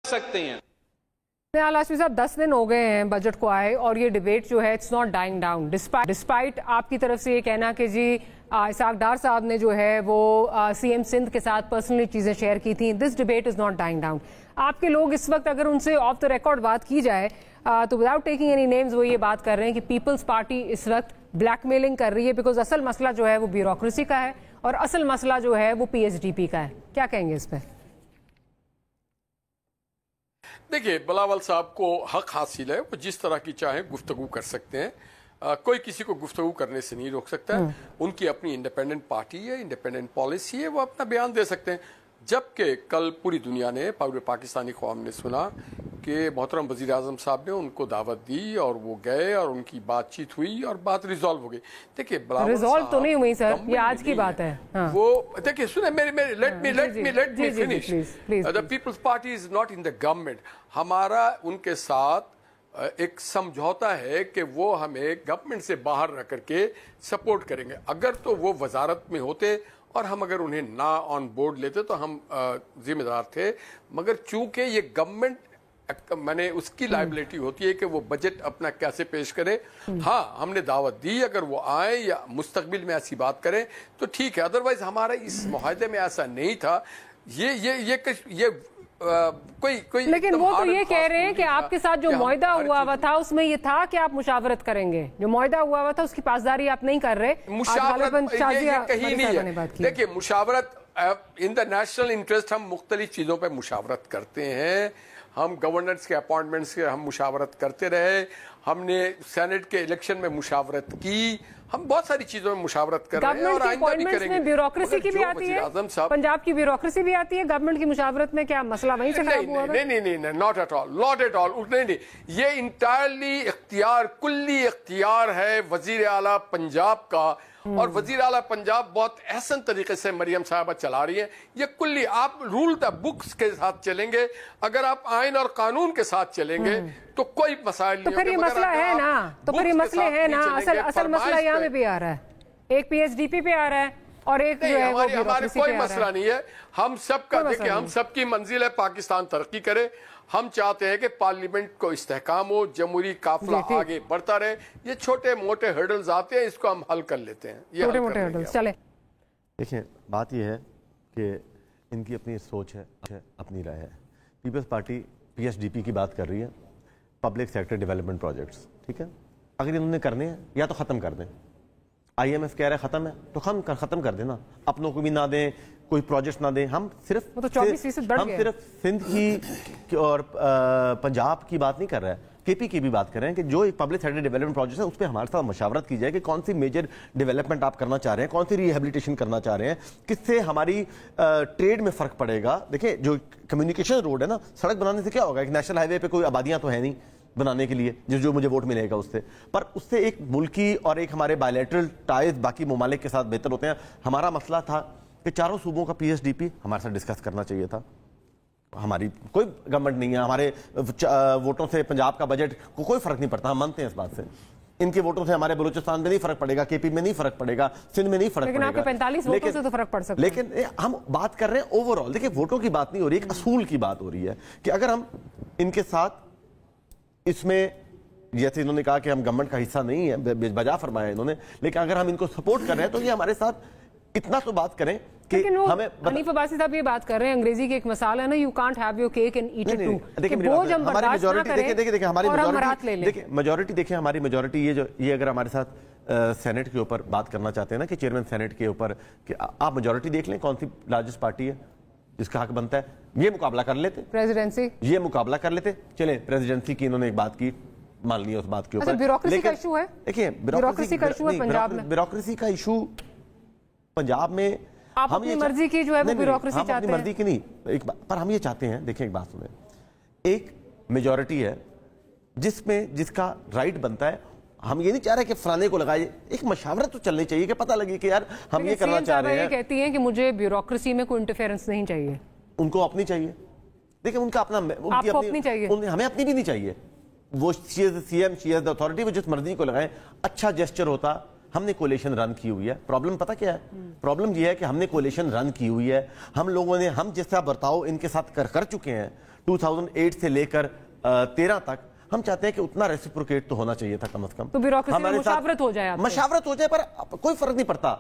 सकते हैं। आलाशमी साहब 10 दिन हो गए हैं बजट को आए और ये डिबेट जो है it's not dying down despite आपकी तरफ से ये कहना कि जी इसाक डार साहब ने जो है वो सीएम सिंध के साथ पर्सनली चीज़ें शेयर की थी। This debate is not dying down. आपके लोग इस वक्त अगर उनसे ऑफ द रिकॉर्ड बात की जाए तो विदाउट टेकिंग एनी नेम्स वो ये बात कर रहे हैं कि पीपल्स पार्टी इस वक्त ब्लैकमेलिंग कर रही है बिकॉज असल मसला जो है वो ब्यूरोक्रेसी का है और असल मसला जो है वो पीएसडीपी का है। क्या कहेंगे इस पर? देखिए, बिलावल साहब को हक हासिल है, वो जिस तरह की चाहे गुफ्तगू कर सकते हैं। कोई किसी को गुफ्तगू करने से नहीं रोक सकता है। उनकी अपनी इंडिपेंडेंट पार्टी है, इंडिपेंडेंट पॉलिसी है, वो अपना बयान दे सकते हैं। जबकि कल पूरी दुनिया ने, पूरे पाकिस्तानी कौम ने सुना कि मोहतरम वज़ीर आज़म साहब ने उनको दावत दी और वो गए और उनकी बातचीत हुई और बात रिजॉल्व हो गई। देखिए, रिजॉल्व तो नहीं हुई सर, ये आज की बात है। हाँ। वो देखिए, सुने मेरे let me finish. The peoples party is not in the government. हमारा उनके साथ एक समझौता है कि वो हमें गवर्नमेंट से बाहर रह करके सपोर्ट करेंगे। अगर तो वो वजारत में होते और हम अगर उन्हें ना ऑन बोर्ड लेते तो हम जिम्मेदार थे, मगर चूंकि ये गवर्नमेंट मैंने उसकी लायबिलिटी होती है कि वो बजट अपना कैसे पेश करे। हाँ, हमने दावत दी, अगर वो आए या मुस्तकबिल में ऐसी बात करें तो ठीक है, अदरवाइज हमारा इस मुआहदे में ऐसा नहीं था। ये कोई लेकिन वो तो ये कह रहे हैं कि आपके साथ जो मुआहदा हुआ था उसमें ये था कि आप मुशावरत करेंगे। जो मुआहदा हुआ था उसकी पासदारी आप नहीं कर रहे। मुशावरत कहीं नहीं है। देखिए, मुशावरत इन द नेशनल इंटरेस्ट हम मुख्तलिफ चीजों पर मुशावरत करते हैं। हम गवर्नर्स के अपॉइंटमेंट्स के हम मुशावरत करते रहे, हमने सेनेट के इलेक्शन में मुशावरत की, हम बहुत सारी चीजों में मुशावरत कर रहे हैं और आइंदा भी करेंगे। ब्यूरोक्रेसी की भी आती है, पंजाब की ब्यूरोक्रेसी भी आती है गवर्नमेंट की मुशावरत में। क्या मसला वहीं से खराब हुआ? नहीं, नॉट एट ऑल। नहीं, ये इंटायरली इख्तियार, कुल्ली इख्तियार है वजीर आला पंजाब का। और वजीर आला पंजाब बहुत एहसन तरीके से मरियम साहबा चला रही हैं। ये कुल्ली, आप रूल द बुक्स के साथ चलेंगे, अगर आप आइन और कानून के साथ चलेंगे तो कोई मसाइल नहीं। तो फिर ये मसला है ना, तो फिर ये मसले है ना। असल मसला यहाँ पे भी आ रहा है, एक पीएसडीपी पे आ रहा है और एक जो है वो हमारे कोई मसला नहीं है। हम सबका देखिए, हम सबकी मंजिल है पाकिस्तान तरक्की करे। हम चाहते हैं कि पार्लियामेंट को इस्तेहकाम हो, जमहूरी काफिला आगे बढ़ता रहे। ये छोटे मोटे हर्डल्स आते हैं, इसको हम हल कर लेते हैं। ये छोटे मोटे हर्डल्स चले। देखिए, बात ये है कि इनकी अपनी सोच है, अपनी राय है। पीपल्स पार्टी पीएसडीपी की बात कर रही है, पब्लिक सेक्टर डेवलपमेंट प्रोजेक्ट्स, ठीक है। अगर इन्होंने करने हैं या तो ख़त्म कर दें। IMF कह रहा है ख़त्म है तो हम ख़त्म कर देना, अपनों को भी ना दें, कोई प्रोजेक्ट ना दें। हम सिर्फ तो 24% बढ़ गया। सिर्फ सिंध की और पंजाब की बात नहीं कर रहे हैं, केपी की भी बात कर रहे हैं कि जो पब्लिक सेक्टर डेवलपमेंट प्रोजेक्ट है उस पर हमारे साथ मशावरत की जाए कि कौन सी मेजर डेवलपमेंट आप करना चाह रहे हैं, कौन सी रिहेबिलिटेशन करना चाह रहे हैं, किससे हमारी ट्रेड में फ़र्क पड़ेगा। देखिए, जो कम्युनिकेशन रोड है ना, सड़क बनाने से क्या होगा? एक नेशनल हाईवे पे कोई आबादियाँ तो है नहीं बनाने के लिए जो मुझे वोट मिलेगा उससे, पर उससे एक मुल्की और एक हमारे बायलैटरल टाइज बाकी ममालिक के साथ बेहतर होते हैं। हमारा मसला था कि चारों सूबों का पीएसडीपी हमारे साथ डिस्कस करना चाहिए था। हमारी कोई गवर्नमेंट नहीं है, हमारे वोटों से पंजाब का बजट को कोई फर्क नहीं पड़ता, हम मानते हैं इस बात से। इनके वोटों से हमारे बलूचिस्तान में नहीं फर्क पड़ेगा, केपी में नहीं फर्क पड़ेगा, सिंध में नहीं फर्क पड़ेगा, लेकिन 45 वोटों से तो फर्क पड़ सकता है। लेकिन हम बात कर रहे हैं ओवरऑल। देखिए, वोटों की बात नहीं हो रही, एक असूल की बात हो रही है कि अगर हम इनके साथ इसमें, जैसे इन्होंने कहा कि हम गवर्नमेंट का हिस्सा नहीं है, बजा फरमाया इन्होंने, लेकिन अगर हम इनको सपोर्ट कर रहे हैं तो ये हमारे साथ इतना तो बात करें कि हमें। हनीफ अब्बासी साहब ये बात कर रहे हैं, अंग्रेजी की एक मिसाल है ना, you can't have your cake and eat it too. देखिए, हमारी मेजॉरिटी देखिए हमारी मेजॉरिटी देखिए हमारी मेजॉरिटी ये अगर हमारे साथ सेनेट के ऊपर बात करना चाहते हैं ना, कि चेयरमैन सेनेट के ऊपर, कि आप मेजॉरिटी देख लें कौन सी लार्जेस्ट पार्टी है जिसका हक बनता है, ये मुकाबला कर लेते, प्रेसिडेंसी ये मुकाबला कर लेते। चले, प्रेसिडेंसी की इन्होंने एक बात की, मान लिया उस बात के ऊपर। ब्यूरोक्रेसी का इशू है। देखिए, ब्यूरोक्रेसी का इशू है पंजाब में। ब्यूरोक्रेसी का इशू पंजाब में आप अपनी मर्जी की जो है वो ब्यूरोक्रेसी चाहते हैं। अपनी मर्जी की नहीं, पर हम ये चाहते हैं, देखिए एक बात सुने, एक मेजॉरिटी है जिसका राइट बनता है। हम ये नहीं चाह रहे कि फलाने को लगाए, एक मशावरत तो चलनी चाहिए कि पता लगे कि यार हम ये करना चाह रहे हैं। कहती हैं कि मुझे ब्यूरोक्रेसी में कोई इंटरफेरेंस नहीं चाहिए, उनको अपनी चाहिए। देखिए, उनका अपना, उनकी अपनी चाहिए, हमें अपनी भी नहीं चाहिए। वो सीएम द अथॉरिटी, वो जिस मर्जी को लगाए, अच्छा जेस्चर होता। हमने कोलिशन रन की हुई है। प्रॉब्लम पता क्या है? प्रॉब्लम ये है कि हमने कोलिशन रन की हुई है, हम लोगों ने, हम जैसा बर्ताव इनके साथ कर चुके हैं, 2008 से लेकर 13 तक हम चाहते हैं कि उतना रेसिप्रोकेट तो होना चाहिए था कम से कम। तो ब्यूरोक्रेसी में मशावरत हो जाए, मशावरत हो जाए, पर कोई फर्क नहीं पड़ता,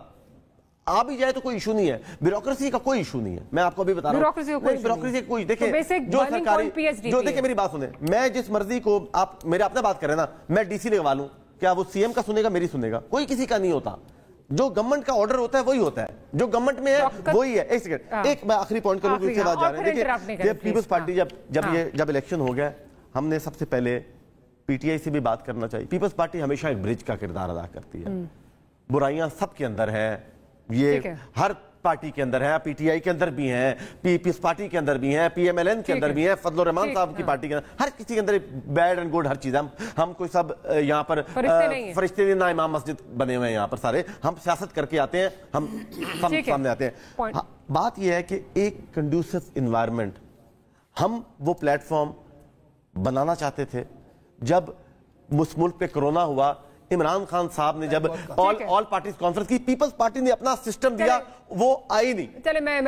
आ भी जाए तो कोई इशू नहीं है। ब्यूरोक्रेसी का कोई इशू नहीं है, मैं आपको अभी बता रहा हूं। ब्यूरोक्रेसी कोई देखिए, जो सरकारी, जो देखिए मेरी बात सुने, मैं जिस मर्जी को, आप मेरे अपने बात करें ना, मैं डीसी लगवा लूं, क्या वो सीएम का सुनेगा, मेरी सुनेगा? कोई किसी का नहीं होता। जो गवर्नमेंट का ऑर्डर होता है वही होता है, जो गवर्नमेंट में है वही है। एक सेकंड, एक मैं आखिरी पॉइंट करूं, इसके बाद जा रहे हैं। देखिए पीपल्स पार्टी जब इलेक्शन हो गया, हमने सबसे पहले पीटीआई से भी बात करना चाहिए। पीपल्स पार्टी हमेशा एक ब्रिज का किरदार अदा करती है। बुराइयां सबके अंदर है, ये हर पार्टी के अंदर है, पीटीआई के अंदर भी है, पीपल्स पार्टी के अंदर भी है, पीएमएलएन के अंदर भी है, फजलुर रहमान साहब की पार्टी के अंदर, हर किसी के अंदर बैड एंड गुड हर चीज। हम कोई सब यहाँ पर फरिश्ते ना इमाम मस्जिद बने हुए हैं यहाँ पर सारे, हम सियासत करके आते हैं, हम सामने आते हैं। बात यह है कि एक कंड्यूसिव इन्वायरमेंट, हम वो प्लेटफॉर्म बनाना चाहते थे। जब मुल्क पे कोरोना हुआ, इमरान खान साहब ने जब ऑल पार्टीज कॉन्फ्रेंस की, पीपल्स पार्टी ने अपना सिस्टम दिया, वो आई नहीं। चले मैं